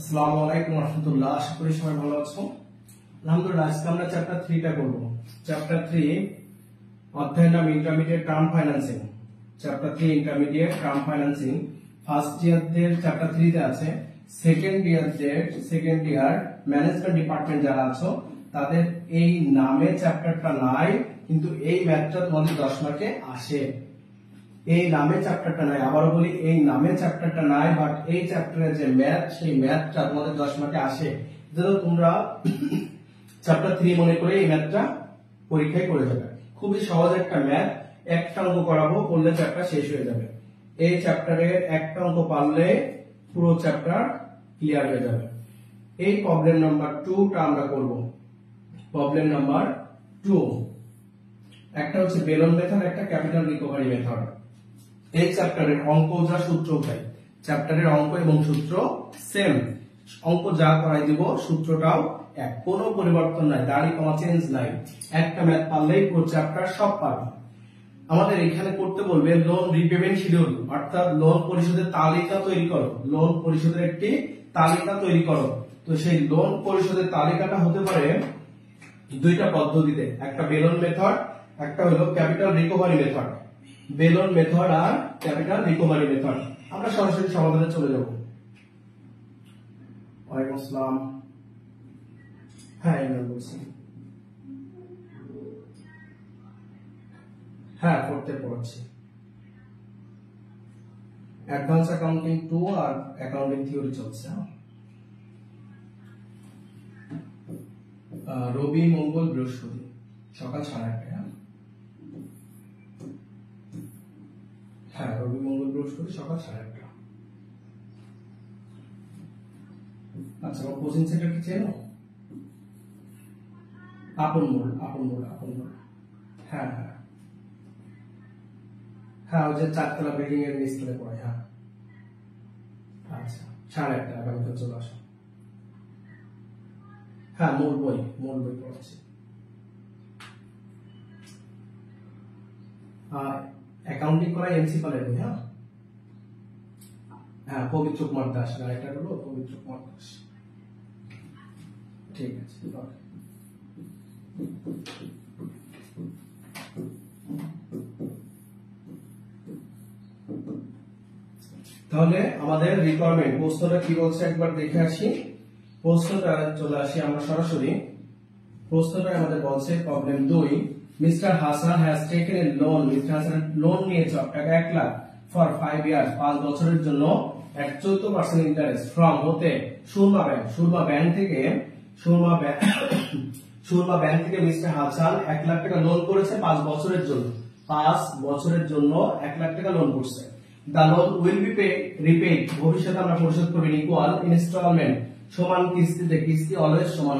আসসালামু আলাইকুম ওয়া রাহমাতুল্লাহ। আশা করি সবাই ভালো আছো। আলহামদুলিল্লাহ। আজকে আমরা চ্যাপ্টার 3 টা করব। চ্যাপ্টার 3 অধ্যায়ের নাম intermediate term financing. Chapter 3 intermediate term financing first ইয়ারদের চ্যাপ্টার 3 তে আছে। সেকেন্ড ইয়ার ম্যানেজমেন্ট ডিপার্টমেন্ট যারা আছো তাদের এই নামে চ্যাপ্টারটা নাই, কিন্তু এই ম্যাথটা তোমাদের 10 মার্কে আসে। এই নামে চ্যাপ্টারটা নাই, আবারও বলি এই নামে চ্যাপ্টারটা নাই, বাট এই চ্যাপ্টারের যে ম্যাথ সেই ম্যাথটা তোমাদের 10 মার্কে আসে। যেন তোমরা চ্যাপ্টার 3 মনে করে এই ম্যাথটা পরীক্ষায় করে যাবে। খুবই সহজ একটা ম্যাথ, একটা অঙ্ক করাবো, করলে চ্যাপ্টার শেষ হয়ে যাবে। এই চ্যাপ্টারের একটা অঙ্ক পারলে পুরো চ্যাপ্টার ক্লিয়ার হয়ে যাবে। এই প্রবলেম নাম্বার 2 টা আমরা করব। প্রবলেম নাম্বার 2 একটা হচ্ছে বেলন মেথড, একটা ক্যাপিটাল রিকভারি মেথড। এই চ্যাপ্টারের অঙ্ক যা সূত্র ভাই, চ্যাপ্টারের অঙ্ক এবং সূত্র সেম। অঙ্ক যা করাই দিব সূত্রটাও এক, কোনো পরিবর্তন নাই, দাঁড়ি কমা চেঞ্জ নাই। একটা ম্যাথ পারলেই পুরো চ্যাপ্টার সব পারবে। আমাদের এখানে করতে বলবে লোন রিপেমেন্ট শিডিউল, অর্থাৎ লোন পরিশোধের তালিকা তৈরি করো। লোন পরিশোধের একটি তালিকা তৈরি করো। তো সেই লোন পরিশোধের তালিকাটা হতে পারে দুইটা পদ্ধতিতে, একটা বেলন মেথড, একটা হলো ক্যাপিটাল রিকভারি মেথড। বেলন মেথড আর ক্যাপিটাল রিকভারি মেথড। আমরা সরাসরি সমাধানে চলে যাব। ওয়ালাইকুম আসসালাম। হ্যাঁ আমি বলছি, হ্যাঁ পড়তে পড়ছি। অ্যাডভান্স অ্যাকাউন্টিং 2 আর অ্যাকাউন্টিং থিওরি চলছে। রবি মঙ্গল বৃহস্পতি সকাল 8:30। হ্যাঁ রবি মঙ্গল বৃহস্পতি সকাল 8:30। আচ্ছা, আমার কোচিং সেন্টার কি চেনো? আপন মোড়। হ্যাঁ হ্যাঁ হ্যাঁ, ওই যে 4তলা বিল্ডিং এর নিচতলে পড়ে। হ্যাঁ আচ্ছা, 8:30 আগামীকাল চলে আসো। হ্যাঁ মূল বই পড়াচ্ছি। অ্যাকাউন্টিং করা এনসিপালের বই। হ্যাঁ হ্যাঁ, পবিত্র কুমার দাস, রাইটার হলো পবিত্র কুমার দাস। ঠিক আছে, তাহলে আমাদের রিকোয়ারমেন্ট প্রশ্নটা কি বলছে একবার দেখে আসি। প্রশ্নটা চলে আসি আমরা সরাসরি। প্রশ্নটা আমাদের বলছে problem 2, mister Hasan has taken A loan. Mister Hasan loan নিয়েছে টাকা 1 লাখ ফর 5 ইয়ার্স, 5 বছরের জন্য at 14% ইন্টারেস্ট ফ্রম হতে সুরমা ব্যাংক থেকে মিস্টার হাসান 1 লাখ টাকা লোন করেছে 5 বছরের জন্য। 5 বছরের জন্য 1 লাখ টাকা লোন করছে। The loan will be repaid, ভবিষ্যতে আমরা পরিশোধ করব ইকুয়াল ইনস্টলমেন্ট, সমান কিস্তিতে। কিস্তি অলওয়েজ সমান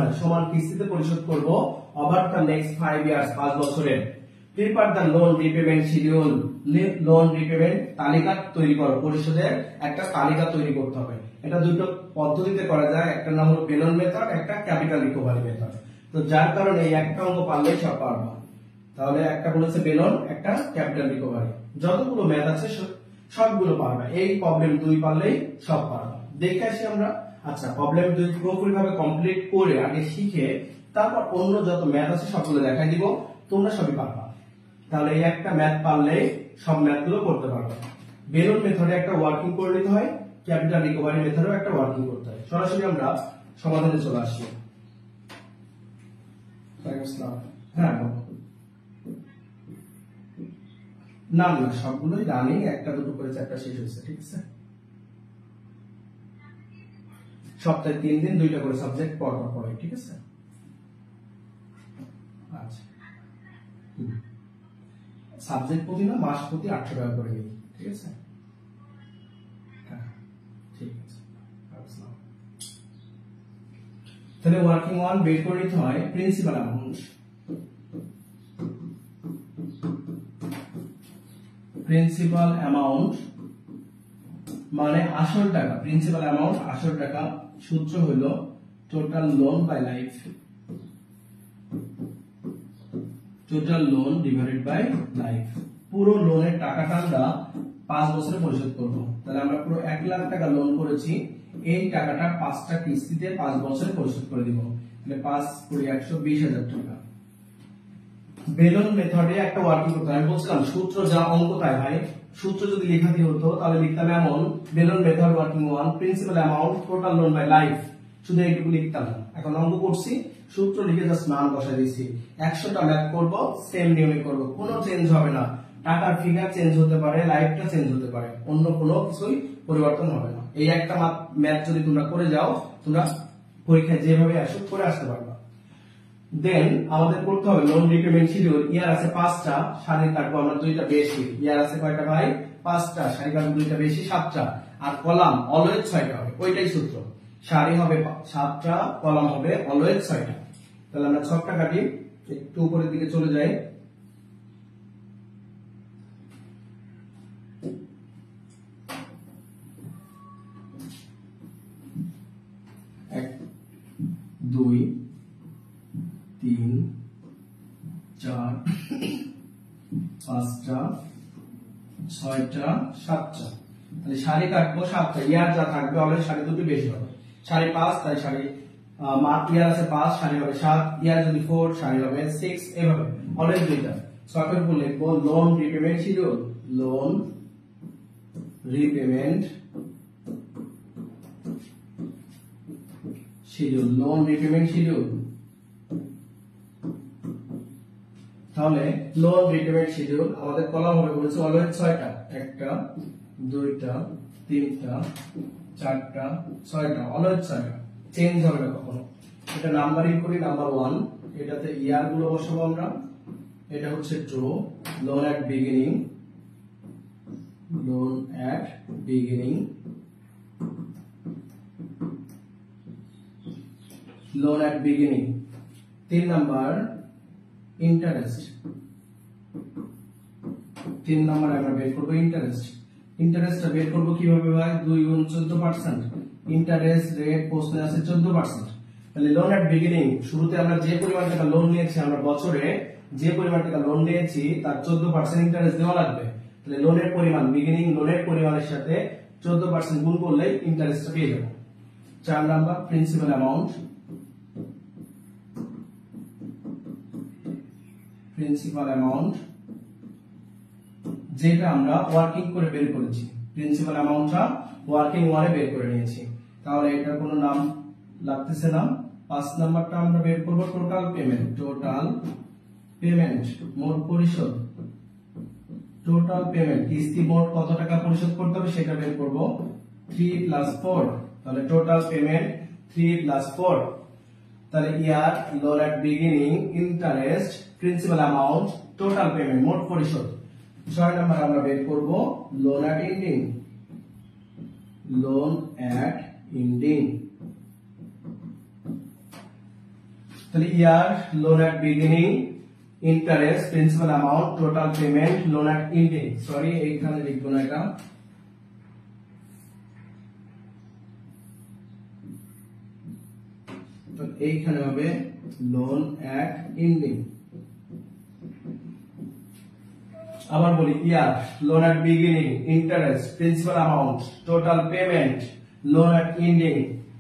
হয়, সমান কিস্তিতে পরিশোধ করব ওভার দ্য নেক্সট 5 ইয়ার্স, 5 বছরের। Prepare the loan repayment schedule, loan repayment তালিকা তৈরি করো। পরিশোধের একটা তালিকা তৈরি করতে হবে। এটা দুটো পদ্ধতিতে করা যায়, একটা নাম হলো বেলন মেথড, একটা ক্যাপিটাল রিকভারি মেথড। তো যার কারণে এই একটা অঙ্ক পারলেই সব পারবা। তাহলে একটা বলেছে বেলন, একটা ক্যাপিটাল রিকভারি। যতগুলো ম্যাথ আছে সবগুলো পারবে। এই প্রবলেম 2 পারলেই সব পারবে। দেখে আসি আমরা। আচ্ছা, প্রবলেম 2 পুরোপুরিভাবে কমপ্লিট করে আগে শিখে তারপর অন্য যত ম্যাথ আছে সবগুলো দেখাই দিব, তোমরা সবই পারবা। তাহলে এই একটা ম্যাথ পারলেই সব ম্যাথগুলো করতে পারবে। বেলন মেথডে একটা ওয়ার্কিং করে নিতে হয়, ক্যাপিটাল রিকভারি মেথডেও একটা ওয়ার্কিং করতে হয়। সরাসরি আমরা সমাধানে চলে আসি। হ্যাঁ না সবগুলোই রানিং, একটা দুটো করে চ্যাপ্টার শেষ হয়েছে। ঠিক আছে, সপ্তাহে 3 দিন 2টা করে সাবজেক্ট পড়া পড়ে। ঠিক আছে, আচ্ছা সাবজেক্ট প্রতি না, মাস প্রতি 800 টাকা করে নিই। ঠিক আছে, হ্যাঁ ঠিক আছে। তাহলে ওয়ার্কিং 1 বের করে নিতে হয় প্রিন্সিপাল অ্যামাউন্ট। প্রিন্সিপাল অ্যামাউন্ট মানে আসল টাকা। প্রিন্সিপাল অ্যামাউন্ট আসল টাকা। সূত্র হলো total loan by life, total loan divided by life. পুরো লোনের টাকাটা আমরা 5 বছরে পরিশোধ করব। তাহলে আমরা পুরো 1 লাখ টাকা লোন করেছি, এই টাকাটা 5টা কিস্তিতে 5 বছরে পরিশোধ করে দিব। তাহলে 5 × 120,000 টাকা। বেলন মেথডে একটা ওয়ার্কিং করতে আমি বলছিলাম সূত্র যা অঙ্ক তাই ভাই, সূত্র যদি লেখাতে হতো তাহলে লিখতাম এমন বেলন method working 1 principal amount total loan by life, শুধু এইটুকু লিখতাম। এখন অঙ্ক করছি, সূত্র লিখে জাস্ট মান বসাই দিয়েছি। 100টা ম্যাথ করব, সেম নিয়মে করব, কোনো চেঞ্জ হবে না। টাকার ফিগার চেঞ্জ হতে পারে, লাইফটা চেঞ্জ হতে পারে, অন্য কোনো কিছুই পরিবর্তন হবে না। এই একটা ম্যাথ যদি তোমরা করে যাও, তোমরা পরীক্ষায় যেভাবে আসো করে আসতে পারবে। দেন আমাদের করতে হবে লোন রিপেমেন্ট শিডিউল। ইয়ার আছে 5টা, সারি কাটবো আমরা 2টা বেশি। ইয়ার আছে কয়টা ভাই? 5টা, সারি কাটবো 2টা বেশি, 7টা। আর কলাম অলওয়েজ 6টা হবে, ওইটাই সূত্র। সারি হবে 7টা, কলাম হবে অলওয়েজ 6টা। তাহলে আমরা 6টা কাটি, একটু উপরের দিকে চলে যাই। এক, 2, 3, 4, 5টা, 6টা, 7টা। তাহলে সারি কাটবো 7টা, ইয়ার যা থাকবে অলরেডি সারি দুটো বেশি হবে। সারি 5, তাই সারি ইয়ার আছে 5, সারি হবে 7, ইয়ার যদি 4, সারি হবে 6, এভাবে অলরেডি 2টা। 6টার উপর লিখবো loan repayment schedule. Loan repayment schedule, loan repayment schedule. তাহলে লোন রিপেমেন্ট শিডিউল আমাদের কলাম হবে বলেছে অলওয়েজ 6টা। 1টা, 2টা, 3টা, 4টা, 6টা, অলওয়েজ 6টা, চেঞ্জ হবে না কখনো। এটা নাম্বারিং করি, নাম্বার 1, এটাতে ইয়ার গুলো বসাবো আমরা। এটা হচ্ছে true, loan at beginning, loan at beginning, loan at beginning. 3 number interest, 3 number আমরা বের করব ইন্টারেস্ট। ইন্টারেস্টটা বের করব কিভাবে ভাই? 2 × 14%। ইন্টারেস্ট রেট প্রশ্নে আছে 14%। তাহলে লোন এট বিগিনিং, শুরুতে আমরা যে পরিমাণ টাকা লোন নিয়েছি, আমরা বছরে যে পরিমাণ টাকা লোন নিয়েছি তার 14% ইন্টারেস্ট দেওয়া লাগবে। তাহলে লোনের পরিমাণ, বিগিনিং লোনের পরিমাণের সাথে 14% গুণ করলে ইন্টারেস্টটা পেয়ে যাব। 4 number principal amount, principal amount যেটা আমরা ওয়ার্কিং করে বের করেছি, প্রিন্সিপাল অ্যামাউন্টটা ওয়ার্কিং 1 এ বের করে নিয়েছি। তাহলে এটার কোনো নাম লাগতেছে না। 5 নাম্বারটা আমরা বের করব টোটাল পেমেন্ট। টোটাল পেমেন্ট, মোট পরিশোধ। টোটাল পেমেন্ট, কিস্তি মোট কত টাকা পরিশোধ করতে হবে সেটা বের করব। 3 + 4, তাহলে টোটাল পেমেন্ট 3 + 4। তাহলে year, loan at beginning, interest, principal amount, total payment, মোট পরিশোধ। 6 নাম্বার আমরা বের করব loan at ending, loan at ending. তাহলে year, loan at beginning, interest, principal amount, total payment, loan at ending. Sorry, এইখানে লিখবো না, এটা তো এইখানে হবে লোন এট এন্ডিং। আবার বলি, year, loan at beginning, interest, principal amount, total payment, loan at ending.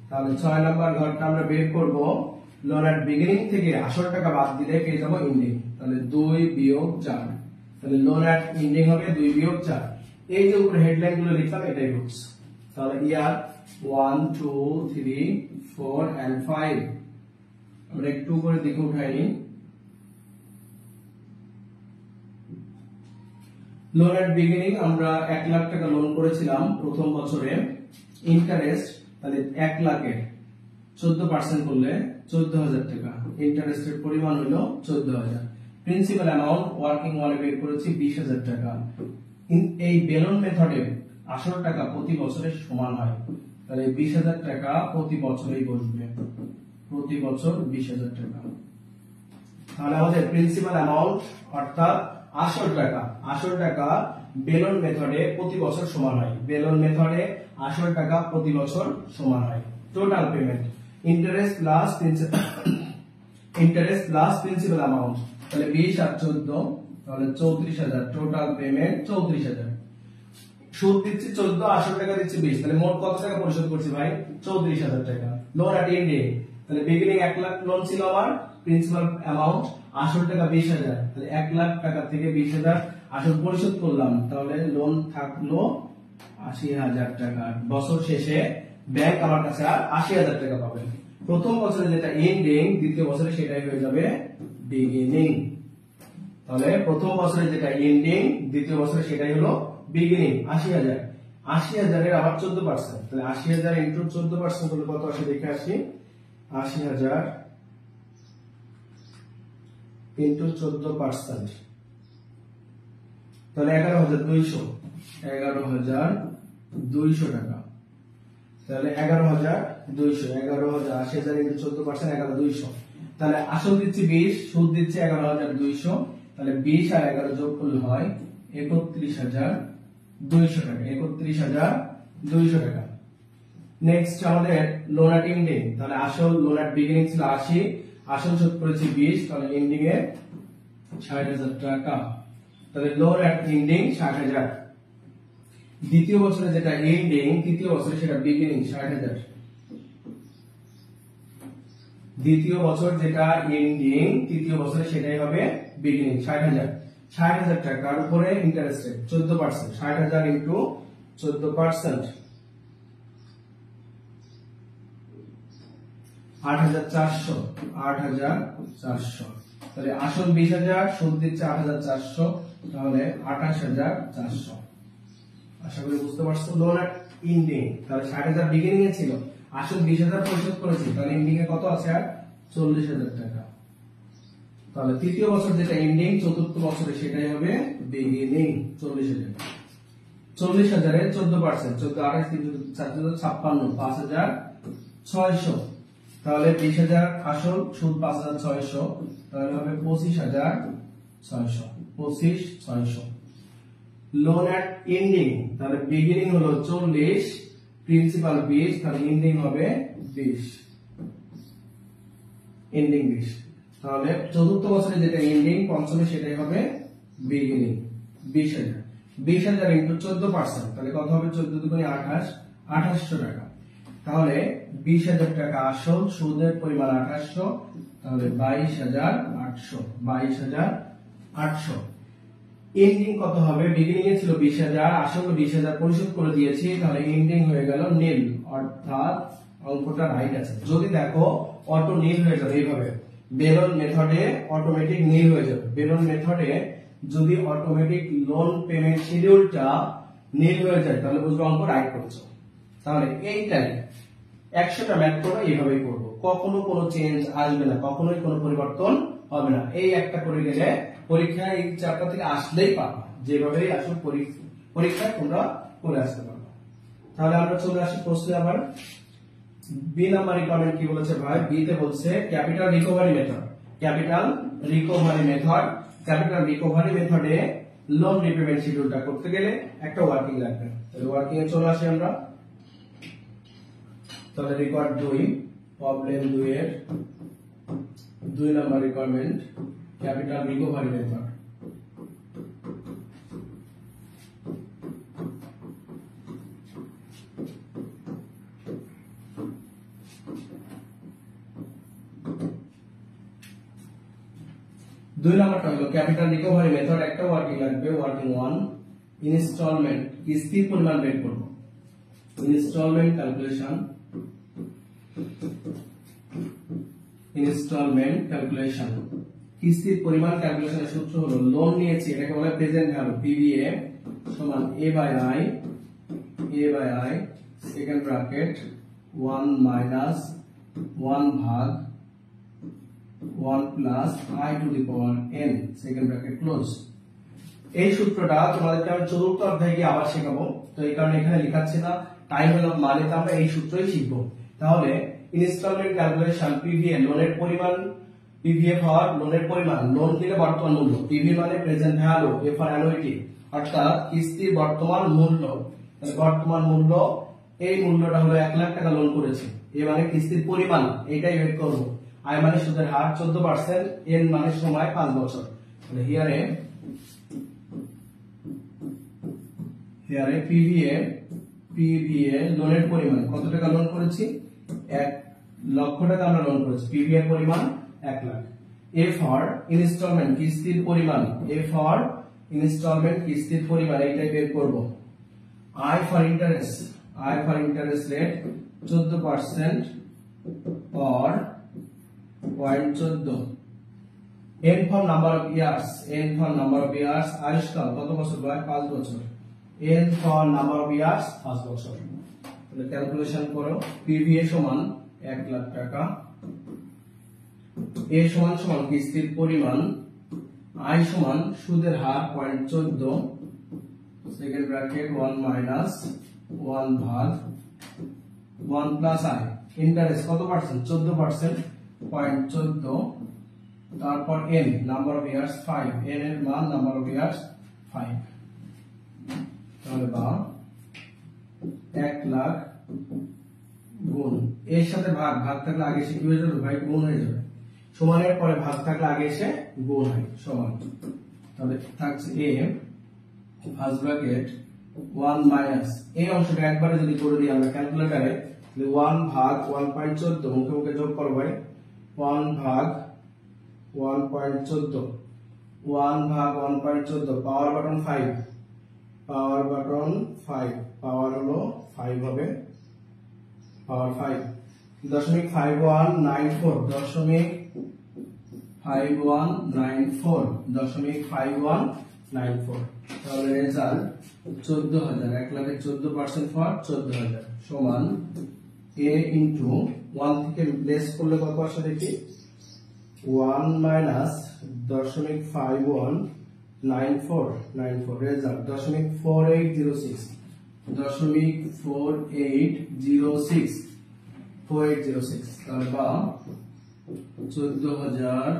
তাহলে 6 নাম্বার ঘরটা আমরা বের করব লোন এট বিগিনিং থেকে আসল টাকা বাদ দিলে পেয়ে যাবো এন্ডিং। তাহলে 2 - 4, তাহলে লোন এট এন্ডিং হবে 2 - 4। এই যে উপরে হেডলাইন গুলো লিখলাম এটাই রুটস। তাহলে ইয়ার 1, 2, 3, 4 and 5 আমরা একটু উপরে দিকে উঠাই নিই। লোন এট বিগিনিং আমরা 1 লাখ টাকা লোন করেছিলাম প্রথম বছরে। ইন্টারেস্ট, তাহলে 1 লাখের 14% করলে 14,000 টাকা, ইন্টারেস্টের পরিমাণ হলো 14,000। প্রিন্সিপাল অ্যামাউন্ট ওয়ার্কিং 1 এ বের করেছি 20,000 টাকা। এই বেলন মেথডে আসল টাকা প্রতি বছরে সমান হয়, তাহলে 20,000 টাকা প্রতি বছরেই বসবে, প্রতি বছর 20,000 টাকা। তাহলে আমাদের প্রিন্সিপাল অ্যামাউন্ট অর্থাৎ আসল টাকা বেলন মেথডে প্রতি বছর সমান হয়, বেলন মেথডে আসল টাকা প্রতি বছর সমান হয়। Total payment, interest plus principal amount, তাহলে 20 আর 14, তাহলে 34,000, টোটাল পেমেন্ট 34,000। সুদ দিচ্ছি 14, আসল টাকা দিচ্ছি 20, তাহলে মোট কত টাকা পরিশোধ করছি ভাই? 34,000 টাকা। লোন অ্যাট এন্ডিং, তাহলে বিগিনিং 1 লাখ লোন ছিল আমার, প্রিন্সিপাল অ্যামাউন্ট আসল টাকা 20,000, তাহলে 1 লাখ টাকা থেকে 20,000 আসল পরিশোধ করলাম, তাহলে লোন থাকলো 80,000 টাকা। বছর শেষে ব্যাংক আমার কাছে আর 80,000 টাকা পাবে। প্রথম বছরে যেটা এন্ডিং, দ্বিতীয় বছরে সেটাই হয়ে যাবে বিগিনিং। তাহলে প্রথম বছরে যেটা এন্ডিং, দ্বিতীয় বছরে সেটাই হলো বিগিনিং। 80,000, 80,000 এর আবার 14%, তাহলে 80,000 ইনটু 14% হলে কত আসে দেখে আসি। 80,000 ইনটু 14%, তাহলে 11,200, 11,200 টাকা। তাহলে 11,200, 80,000 ইনটু 14%, 11,200। তাহলে আসল দিচ্ছি 20, সুদ দিচ্ছি 11,200, তাহলে 20 আর 11 যোগ করলে হয় 31,200 টাকা। 31,200 টাকা। নেক্সট আমাদের লোন অ্যাট এন্ডিং, তাহলে আসল লোন অ্যাট বিগিনিং ছিল 80, আসল শোধ করেছি 20, তাহলে এন্ডিং এ 60,000 টাকা। তাহলে লোন অ্যাট এন্ডিং 60,000। দ্বিতীয় বছরে যেটা এন্ডিং, তৃতীয় বছরে সেটা বিগিনিং 60,000। দ্বিতীয় বছর যেটা এন্ডিং, তৃতীয় বছরে সেটাই হবে বিগিনিং 60,000। 60,000 টাকার উপরে ইন্টারেস্ট রেট 14%, 60,000 ইনটু 14%, 8,400, 8,400। তাহলে আসল 20,000, সুদ দিচ্ছে 8,400, তাহলে 28,400। আশা করি বুঝতে পারছো। লোন অ্যাট এন্ডিং, তাহলে 60,000 বিগিনিং এ ছিল, আসল 20,000 পরিশোধ করেছি, তাহলে এন্ডিং এ কত আছে আর 40,000 টাকা। তাহলে তৃতীয় বছর যেটা এন্ডিং, চতুর্থ বছরে সেটাই হবে বিগিনিং 40,000। 40,000 এর 14%, 14, 28, 56, 5,600। তাহলে 20,000 আসল, সুদ 5,600, তাহলে হবে 25,600, 25,600। লোন অ্যাট এন্ডিং, তাহলে বিগিনিং হলো 40, প্রিন্সিপাল 20, তাহলে এন্ডিং হবে 20, এন্ডিং 20। তাহলে চতুর্থ বছরে যেটা এন্ডিং, পঞ্চমে সেটাই হবে বিগিনিং 20,000। 20,000 ইনটু 14%, তাহলে কত হবে? 14 দুগুণে 28, 2800 টাকা। তাহলে 20,000 টাকা আসল, সুদের পরিমাণ 2800, তাহলে 22,800, 22,800। এন্ডিং কত হবে? বিগিনিং এ ছিল 20,000, আসল 20,000 পরিশোধ করে দিয়েছি, তাহলে এন্ডিং হয়ে গেল নীল, অর্থাৎ অঙ্কটা রাইট আছে। যদি দেখো অটো নীল হয়ে যাবে এইভাবে, বেলন মেথডে অটোমেটিক নীল হয়ে যাবে। বেলন মেথডে যদি অটোমেটিক লোন পেমেন্ট শিডিউলটা নীল হয়ে যায়, তাহলে বুঝবে অঙ্ক রাইট করছো। তাহলে এইটাই 100টা ম্যাথ করো, এইভাবেই করবো, কখনো কোনো চেঞ্জ আসবে না, কখনোই কোনো পরিবর্তন হবে না। এই একটা করে গেলে পরীক্ষায় এই চ্যাপ্টার থেকে আসলেই পাবা, যেভাবেই আসলে পরীক্ষায় তোমরা করে আসতে পারবে। তাহলে আমরা চলে আসি প্রশ্নে। আবার বি নাম্বার রিকোয়ারমেন্ট কি বলেছে ভাই? বি তে বলছে capital recovery method. Capital recovery method, capital recovery মেথডে লোন রিপেমেন্ট শিডিউলটা করতে গেলে একটা ওয়ার্কিং লাগবে। তাহলে ওয়ার্কিং এ চলে আসি আমরা। তাহলে রিকোয়ার্ড 2, প্রবলেম 2 এর 2 number requirement, capital recovery method. দুই নাম্বারটা হলো ক্যাপিটাল রিকভারি মেথড, একটা ওয়ার্কিং লাগবে। ওয়ার্কিং 1, ইনস্টলমেন্ট, কিস্তির পরিমাণ বের করব। ইনস্টলমেন্ট ক্যালকুলেশন, ইনস্টলমেন্ট ক্যালকুলেশন, কিস্তির পরিমাণ ক্যালকুলেশনের সূত্র হলো লোন নিয়েছি, এটাকে বলে প্রেজেন্ট ভ্যালু, পিভিএ সমান a by i second bracket 1 minus 1 ভাগ 1 plus i to the power n second bracket close. এই সূত্রটা তোমাদেরকে আমি চতুর্থ অধ্যায়ে গিয়ে আবার শেখাবো, তো এই কারণে এখানে লেখাচ্ছি না। টাইম হলো মানে তো আমরা এই সূত্রই শিখবো। তাহলে ইনস্টলমেন্ট ক্যালকুলেশন, পিভিএ লোনের পরিমাণ, পিভিএ ফর লোনের পরিমাণ, লোন দিলে বর্তমান মূল্য, পিভি মানে present value, A for annuity অর্থাৎ কিস্তির বর্তমান মূল্য। তাহলে বর্তমান মূল্য, এই মূল্যটা হলো 1 লাখ টাকা লোন করেছে, এ মানে কিস্তির পরিমাণ, এটাই বের করব। আই মানে সুদের হার 14%, এন মানে সময় 5 বছর। তাহলে হিয়ারে পিভিএ লোনের পরিমাণ কত টাকা লোন করেছি, 1 লক্ষ টাকা আমরা লোন করেছি, পিভি এর পরিমাণ 1 লাখ। এ ফর ইনস্টলমেন্ট কিস্তির পরিমাণ, এ ফর ইনস্টলমেন্ট কিস্তির পরিমাণ এইটাই বের করব। I for interest rate 14% or 0.14। n for number of years, আয়ুষ্কাল কত বছর হয়, 5 বছর। n for number of years 5 বছর। তাহলে ক্যালকুলেশন করো, পিভিএ সমান 1 লাখ টাকা, এ সমান কিস্তির পরিমাণ, আই সমান সুদের হার 0.14, সেকেন্ড ব্র্যাকেট 1 মাইনাস 1 ভাগ 1 প্লাস আই, ইন্টারেস্ট কত পার্সেন্ট, 14%, 0.14, তারপর n number of years 5, n এর মান নাম্বার অফ ইয়ার্স 5। তাহলে বা 1 লাখ গুণ এর সাথে ভাগ থাকলে আগে এসে কি হয়ে যাবে ভাই, গুণ হয়ে যাবে। সমানের পরে ভাগ থাকলে আগে এসে গুণ হয়, সমান। তাহলে থাকছে a ফার্স্ট ব্র্যাকেট 1 মাইনাস এই অংশটা একবারে যদি করে দিই আমরা ক্যালকুলেটরে, তাহলে 1 ভাগ 1.14 মুখে মুখে যোগ করব ভাই, 1 ভাগ 1.14, 1 ভাগ 1.14, পাওয়ার বাটন 5, পাওয়ার হলো 5 হবে, পাওয়ার 5, 0.5194, তাহলে রেজাল্ট 14,000, 1 লাখের 14% ফর 14,000 সমান a ইনটু 1 থেকে লেস করলে কত আসে দেখি, 1 মাইনাস 0.5194, রেজাল্ট 0.4806, 0.4806, তাহলে বা 14,000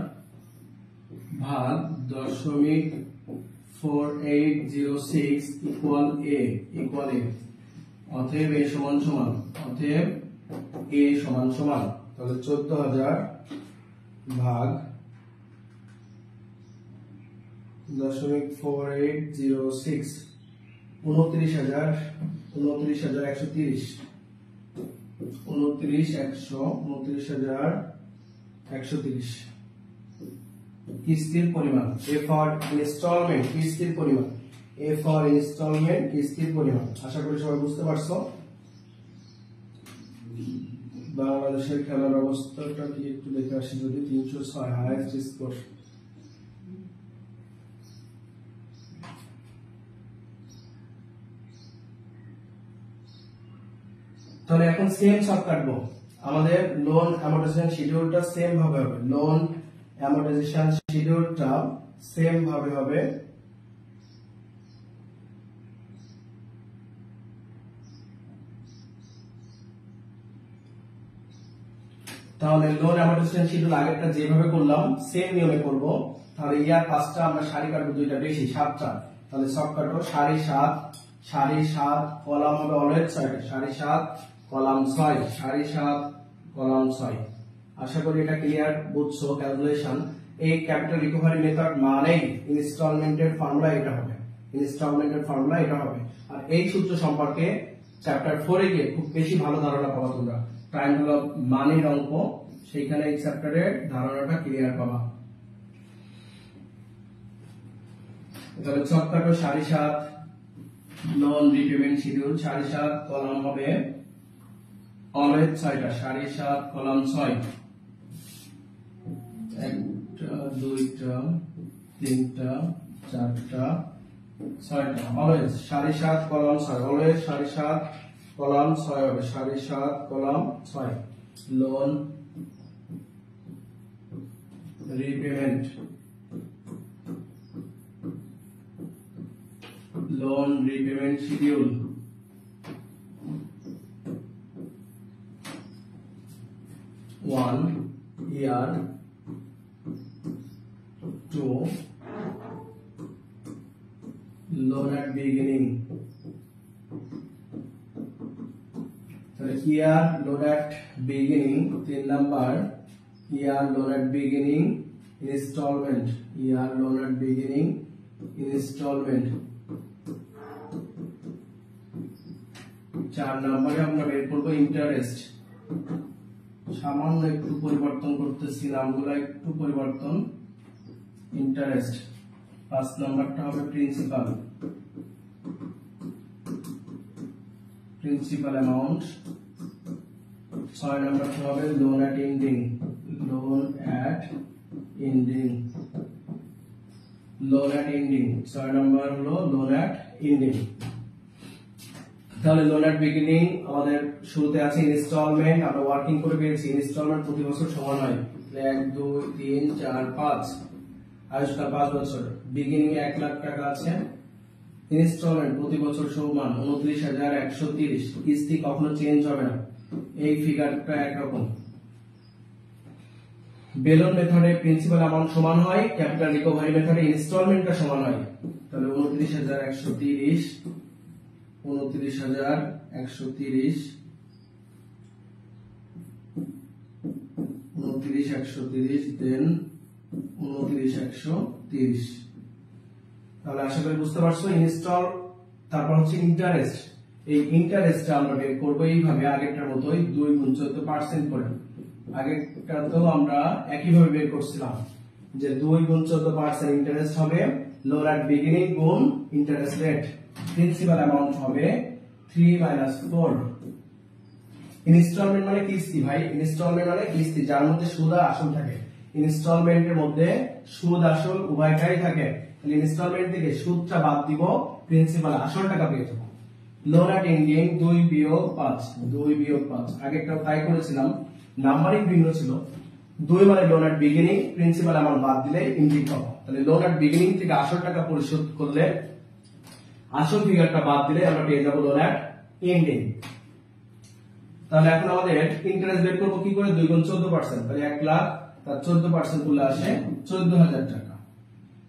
ভাগ 0.4806 ইকুয়াল a, অতএব a সমান তাহলে 14,000 ভাগ 0.4806, 29,130, কিস্তির পরিমাণ, এ ফর ইনস্টলমেন্ট কিস্তির পরিমাণ, আশা করি সবাই বুঝতে পারছো। বাংলাদেশের খেলার অবস্থাটা কি একটু দেখে আসি যদি, 306 হাইয়েস্ট স্কোর। তাহলে এখন সেম সব কাটবো, আমাদের লোন অ্যামortization শিডিউলটা সেম ভাবে হবে, লোন অ্যামortization শিডিউলটা সেম ভাবে হবে। তাহলে লোন অ্যামortization শিডিউল আগেরটা যেভাবে করলাম সেম নিয়মে করব। তাহলে ইয়ার 5টা আমরা সারি কাটবো, 2টা বেশি 7টা, তাহলে সব কাটো, সারি 7 কলাম হবে অলওয়েজ 6টা, সারি 7 কলাম 6, সারি 7 কলাম 6। আশা করি এটা ক্লিয়ার বুঝছো ক্যালকুলেশন। এই ক্যাপিটাল রিকভারি মেথড মানেই ইনস্টলমেন্টের ফর্মুলা এটা হবে, আর এই সূত্র সম্পর্কে চ্যাপ্টার 4 এ গিয়ে খুব বেশি ভালো ধারণা পাবা তোমরা। টাইম হলো মানের অঙ্ক, সেইখানে এই চ্যাপ্টারের ধারণাটা ক্লিয়ার পাবা। তাহলে সব কাটো, সারি 7 লোন রিপেমেন্ট শিডিউল, সারি 7 কলাম হবে অলওয়েজ 6টা, সারি 7 কলাম 6, 1টা 2টা 3টা 4টা 6টা, অলওয়েজ সারি 7 কলাম 6, অলওয়েজ সারি 7 কলাম 6 হবে, সারি 7 column 6। Loan repayment schedule, 1 year 2 loan at beginning, তাহলে year loan at beginning 3 number, year loan at beginning installment, 4 নম্বরে আমরা বের করব ইন্টারেস্ট। সামান্য একটু পরিবর্তন করতেছি, নামগুলো একটু পরিবর্তন। ইন্টারেস্ট 5 নম্বরটা হবে প্রিন্সিপাল, প্রিন্সিপাল অ্যামাউন্ট। 6 নম্বরটা হবে loan at ending, loan at ending, loan at ending. 6 নম্বর হলো লোন অ্যাট এন্ডিং। তাহলে লোন অ্যাট বিগিনিং আমাদের শুরুতে আছে ইনস্টলমেন্ট, আমরা ওয়ার্কিং করে পেয়েছি ইনস্টলমেন্ট প্রতি বছর সমান হয় 1 2 3 4 5, আয়ুষ্কাল 5 বছর। বিগিনিং 1 লাখ টাকা আছে, ইনস্টলমেন্ট প্রতি বছর সমান 29,130। কিস্তি কখনো চেঞ্জ হবে না, এই ফিগারটা একরকম। বেলন মেথডে প্রিন্সিপাল অ্যামাউন্ট সমান হয়, ক্যাপিটাল রিকভারি মেথডে ইনস্টলমেন্টটা সমান হয়। তাহলে 29,130, 29,130, 29,130 দেন 29,130। তাহলে আশা করি বুঝতে পারছো। ইনস্টল, তারপর হচ্ছে ইন্টারেস্ট। এই ইন্টারেস্টটা আমরা বের করবো এইভাবে, আগেরটার মতোই 2 গুণ 14% করে। আগেরটা তো আমরা একইভাবে বের করছিলাম যে 2 গুণ 14% ইন্টারেস্ট হবে লোন অ্যাট বিগিনিং গুণ ইন্টারেস্ট রেট। প্রিন্সিপাল অ্যামাউন্ট হবে 3 - 4। ইনস্টলমেন্ট মানে কিস্তি ভাই, ইনস্টলমেন্ট মানে কিস্তি যার মধ্যে সুদ আর আসল থাকে। ইনস্টলমেন্টের মধ্যে সুদ আসল উভয়টাই থাকে। তাহলে ইনস্টলমেন্ট থেকে সুদটা বাদ দিব, প্রিন্সিপাল আসল টাকা পেয়ে যাবো। লোন অ্যাট এন্ডিং 2 বিয়োগ 5, 2 বিয়োগ 5। আগেরটাও তাই করেছিলাম, নাম্বারিং ভিন্ন ছিল। 2 মানে loan at beginning, principal amount বাদ দিলে এন্ডিং পাবো। তাহলে লোন অ্যাট বিগিনিং থেকে আসল টাকা পরিশোধ করলে আসল ফিগারটা বাদ দিলে আমরা পেয়ে যাবো লোন অ্যাট এন্ডিং। তাহলে এখন আমাদের ইন্টারেস্ট বের করবো কি করে, 2 গুণ 14%। তাহলে 1 লাখ, তার 14% করলে আসে 14,000 টাকা।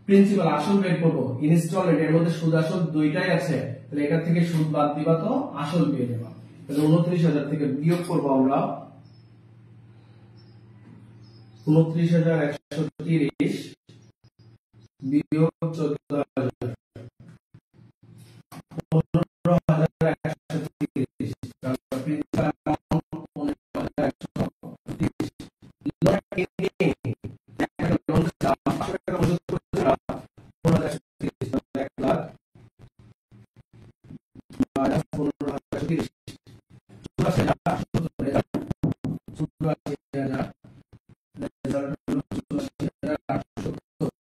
প্রিন্সিপাল আসল বের করবো, ইনস্টলমেন্ট এর মধ্যে সুদ আসল দুইটাই আছে, তাহলে এটা থেকে সুদ বাদ দিবা তো আসল পেয়ে যাবা। তাহলে 29,000 থেকে বিয়োগ করবো আমরা 29,130 বিয়োগ 14,000, 15,130। Principal amount 15,130। Loan at ending loan 500 টাকা পরিশোধ করেছিলাম, 15,130। 1 লাখ মাইনাস 15,130, 84,870। রেজাল্ট হলো 84,870,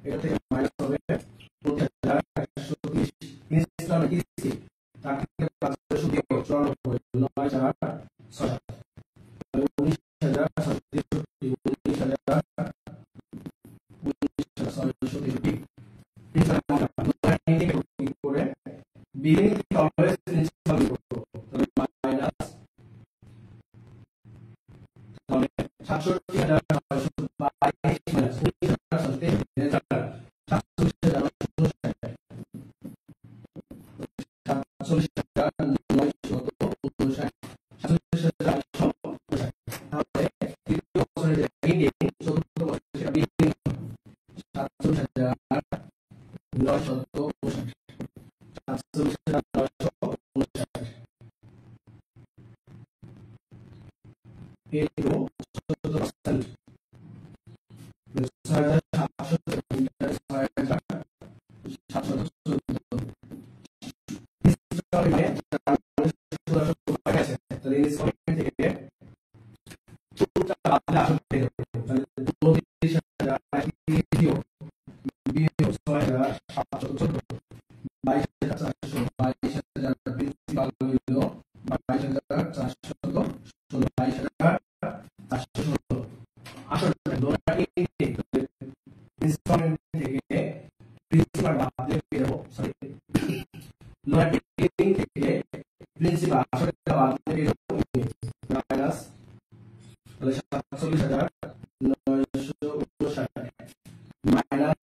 84,870। 9 4 6 beginning is always principal করব তাহলে মাইনাস তাহলে 67922 মাইনাস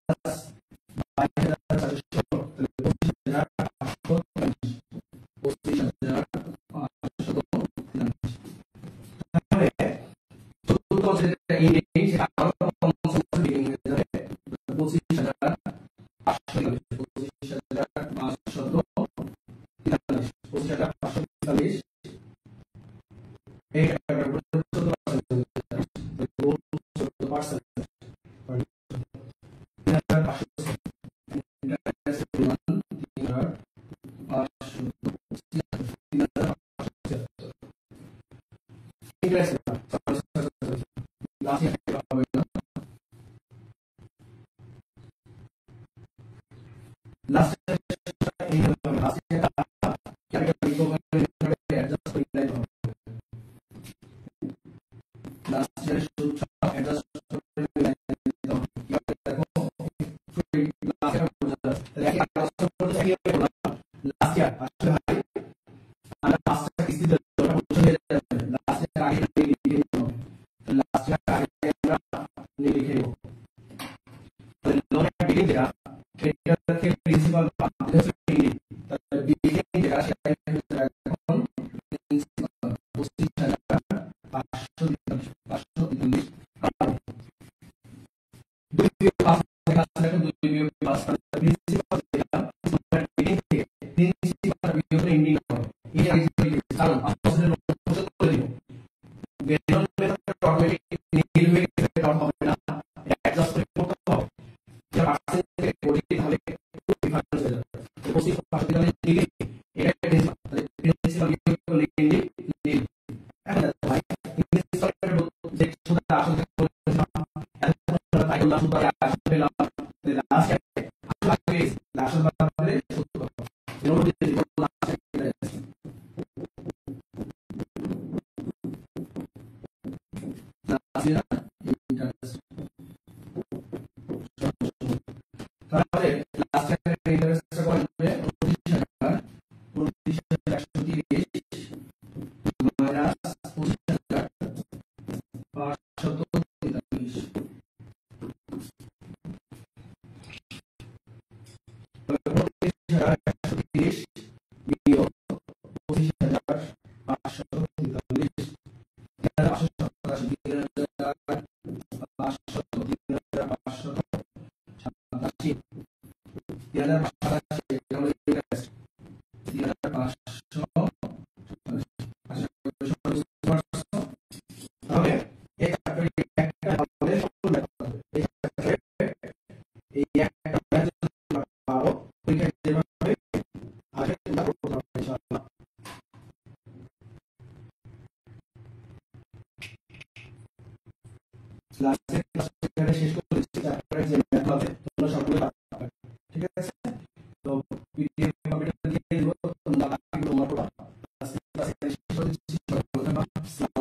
পিডিএফ কম্পিউটার দিয়ে দিব তোমরা বাকি তোমার পড়া C